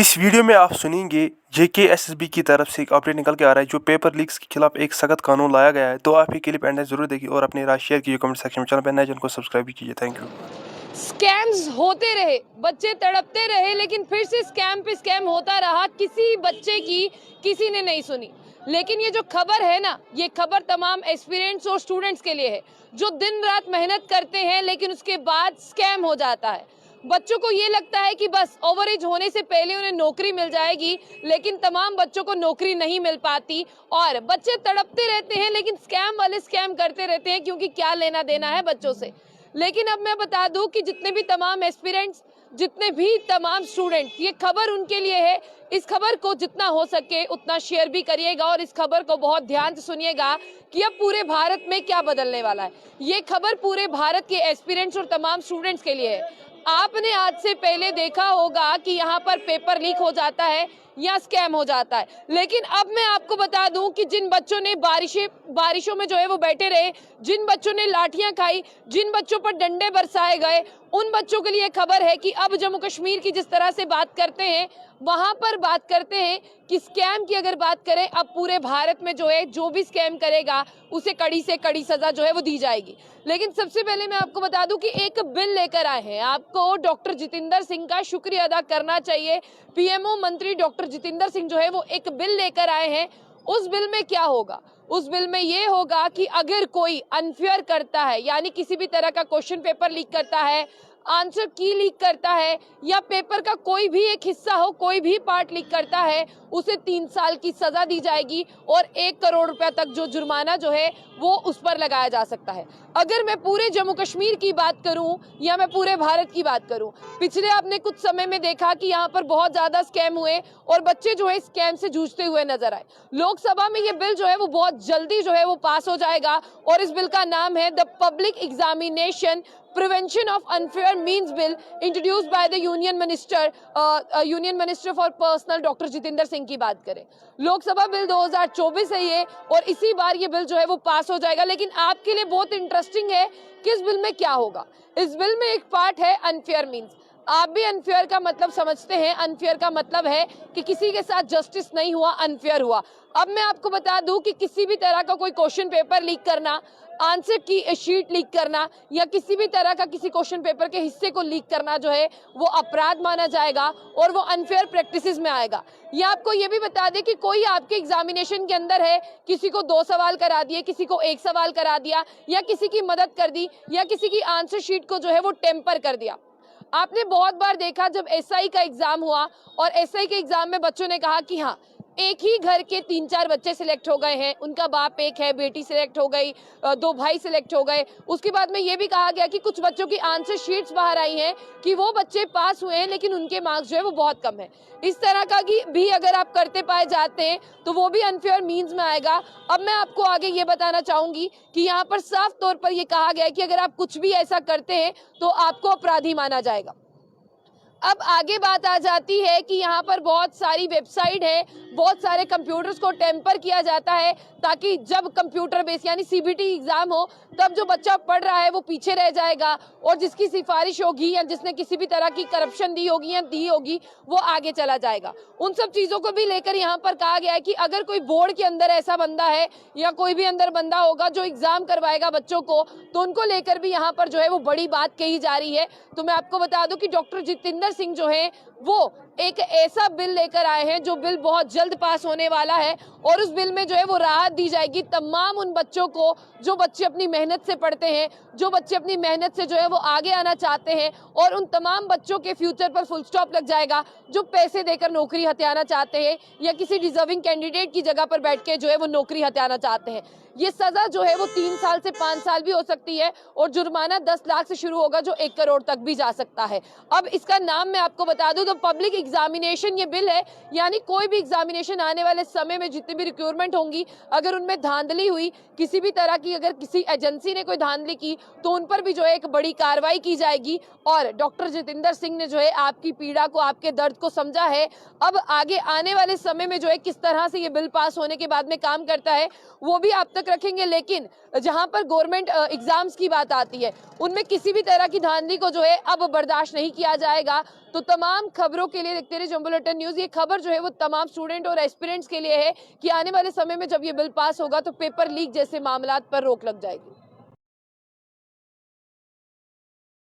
इस वीडियो में आप सुनेंगे जेकेएसएसबी की तरफ से एक अपडेट निकल के आ रहा है जो पेपर लीक्स के खिलाफ एक सख्त कानून लाया गया है। तो आप ये क्लिप एंड जरूर देखिए और अपनी राय शेयर कीजिए कमेंट सेक्शन में। चैनल पर नए जिनको सब्सक्राइब भी कीजिए। Thank you. स्कैम्स होते रहे, बच्चे तड़पते रहे, लेकिन फिर से स्कैम पे स्कैम होता रहा। किसी बच्चे की किसी ने नहीं सुनी। लेकिन ये जो खबर है ना, ये खबर तमाम एस्पिरेंट्स और स्टूडेंट्स के लिए है जो दिन रात मेहनत करते हैं, लेकिन उसके बाद स्कैम हो जाता है। बच्चों को ये लगता है कि बस ओवरेज होने से पहले उन्हें नौकरी मिल जाएगी, लेकिन तमाम बच्चों को नौकरी नहीं मिल पाती और बच्चे तड़पते रहते हैं, लेकिन स्कैम वाले स्कैम करते रहते हैं क्योंकि क्या लेना देना है बच्चों से। लेकिन अब मैं बता दूं कि जितने भी तमाम एस्पिरेंट्स, जितने भी तमाम स्टूडेंट, ये खबर उनके लिए है। इस खबर को जितना हो सके उतना शेयर भी करिएगा और इस खबर को बहुत ध्यान से सुनिएगा कि अब पूरे भारत में क्या बदलने वाला है। ये खबर पूरे भारत के एस्पिरेंट्स और तमाम स्टूडेंट्स के लिए है। आपने आज से पहले देखा होगा कि यहाँ पर पेपर लीक हो जाता है या स्कैम हो जाता है, लेकिन अब मैं आपको बता दूं कि जिन बच्चों ने बारिशों में जो है वो बैठे रहे, जिन बच्चों ने लाठियां खाई, जिन बच्चों पर डंडे बरसाए गए, उन बच्चों के लिए खबर है कि अब जम्मू कश्मीर की जिस तरह से बात करते हैं वहां पर बात करते हैं कि स्कैम की अगर बात करें, अब पूरे भारत में जो है जो भी स्कैम करेगा उसे कड़ी से कड़ी सजा जो है वो दी जाएगी। लेकिन सबसे पहले मैं आपको बता दूं कि एक बिल लेकर आए हैं। आपको डॉक्टर जितेंद्र सिंह का शुक्रिया अदा करना चाहिए। पीएमओ मंत्री डॉक्टर जितेंद्र सिंह जो है वो एक बिल लेकर आए हैं। उस बिल में क्या होगा? उस बिल में ये होगा कि अगर कोई अनफेयर करता है, यानी किसी भी तरह का क्वेश्चन पेपर लीक करता है, आंसर की लीक करता है, या पेपर का कोई भी एक हिस्सा हो, कोई भी पार्ट लीक करता है, उसे 3 साल की सजा दी जाएगी और 1 करोड़ रुपया तक जो जुर्माना जो है वो उस पर लगाया जा सकता है। अगर मैं पूरे जम्मू कश्मीर की बात करूं या मैं पूरे भारत की बात करूं, पिछले आपने कुछ समय में देखा कि यहाँ पर बहुत ज्यादा स्कैम हुए और बच्चे जो है स्कैम से जूझते हुए नजर आए। लोकसभा में ये बिल जो है वो बहुत जल्दी जो है वो पास हो जाएगा और इस बिल का नाम है the public examination prevention of unfair means bill, introduced by the union minister for personal doctor Jitendra Singh की बात करें। लोकसभा बिल 2024 है ये, और इसी बार ये बिल जो है वो पास हो जाएगा। लेकिन आपके लिए बहुत इंटरेस्टिंग है कि इस बिल में क्या होगा। इस बिल में एक पार्ट है अनफेयर मीन्स। आप भी अनफेयर का मतलब समझते हैं। अनफेयर का मतलब है कि किसी के साथ जस्टिस नहीं हुआ, अनफेयर हुआ। अब मैं आपको बता दूं कि किसी भी तरह का कोई क्वेश्चन पेपर लीक करना, आंसर की शीट लीक करना, या किसी भी तरह का किसी क्वेश्चन पेपर के हिस्से को लीक करना जो है वो अपराध माना जाएगा और वो अनफेयर प्रैक्टिसेस में आएगा। या आपको ये भी बता दें कि कोई आपके एग्जामिनेशन के अंदर है, किसी को 2 सवाल करा दिए, किसी को 1 सवाल करा दिया, या किसी की मदद कर दी, या किसी की आंसर शीट को जो है वो टेम्पर कर दिया। आपने बहुत बार देखा जब एसआई का एग्जाम हुआ और एसआई के एग्जाम में बच्चों ने कहा कि हाँ, एक ही घर के 3-4 बच्चे सिलेक्ट हो गए हैं, उनका बाप एक है, बेटी सिलेक्ट हो गई, 2 भाई सिलेक्ट हो गए। उसके बाद में ये भी कहा गया कि कुछ बच्चों की आंसर शीट्स बाहर आई हैं कि वो बच्चे पास हुए हैं लेकिन उनके मार्क्स जो है वो बहुत कम है। इस तरह का भी अगर आप करते पाए जाते हैं तो वो भी अनफेयर मीन्स में आएगा। अब मैं आपको आगे ये बताना चाहूंगी कि यहाँ पर साफ तौर पर ये कहा गया है कि अगर आप कुछ भी ऐसा करते हैं तो आपको अपराधी माना जाएगा। अब आगे बात आ जाती है कि यहाँ पर बहुत सारी वेबसाइट है, बहुत सारे कंप्यूटर्स को टेम्पर किया जाता है ताकि जब कंप्यूटर बेस यानी सीबीटी एग्जाम हो तब जो बच्चा पढ़ रहा है वो पीछे रह जाएगा और जिसकी सिफारिश होगी या जिसने किसी भी तरह की करप्शन दी होगी या दी होगी वो आगे चला जाएगा। उन सब चीजों को भी लेकर यहाँ पर कहा गया है कि अगर कोई बोर्ड के अंदर ऐसा बंदा है या कोई भी अंदर बंदा होगा जो एग्जाम करवाएगा बच्चों को, तो उनको लेकर भी यहाँ पर जो है वो बड़ी बात कही जा रही है। तो मैं आपको बता दूं कि डॉक्टर जितेंद्र सिंह जो है वो एक ऐसा बिल लेकर आए हैं जो बिल बहुत जल्द पास होने वाला है और उस बिल में जो है वो राहत दी जाएगी तमाम उन बच्चों को जो बच्चे अपनी मेहनत से पढ़ते हैं, जो बच्चे अपनी मेहनत से जो है वो आगे आना चाहते हैं, और उन तमाम बच्चों के फ्यूचर पर फुल स्टॉप लग जाएगा जो पैसे देकर नौकरी हथियाना चाहते हैं या किसी डिजर्विंग कैंडिडेट की जगह पर बैठ के जो है वो नौकरी हथियाना चाहते हैं। ये सजा जो है वो 3 साल से 5 साल भी हो सकती है और जुर्माना 10 लाख से शुरू होगा जो 1 करोड़ तक भी जा सकता है। अब इसका नाम मैं आपको बता दूं तो पब्लिक एग्जामिनेशन ये बिल है, यानी कोई भी एग्जामिनेशन आने वाले समय में जितनी भी रिक्रूटमेंट होंगी, अगर उनमें धांधली हुई, किसी भी तरह की अगर किसी एजेंसी ने कोई धांधली की तो उन पर भी जो है एक बड़ी कार्रवाई की जाएगी। और डॉक्टर जितेंद्र सिंह ने जो है आपकी पीड़ा को, आपके दर्द को समझा है। अब आगे आने वाले समय में जो है किस तरह से ये बिल पास होने के बाद में काम करता है वो भी आप तक रखेंगे। लेकिन जहां पर गवर्नमेंट एग्जाम्स की बात आती है उनमें किसी भी तरह की धांधली को जो है अब बर्दाश्त नहीं किया जाएगा। तो तमाम खबरों के लिए रहिए, देखते रहिए जंबो बुलेटिन न्यूज़। ये खबर जो है वो तमाम स्टूडेंट और एस्पिरेंट्स के लिए है कि आने वाले समय में जब ये बिल पास होगा तो पेपर लीक जैसे मामलात पर रोक लग जाएगी।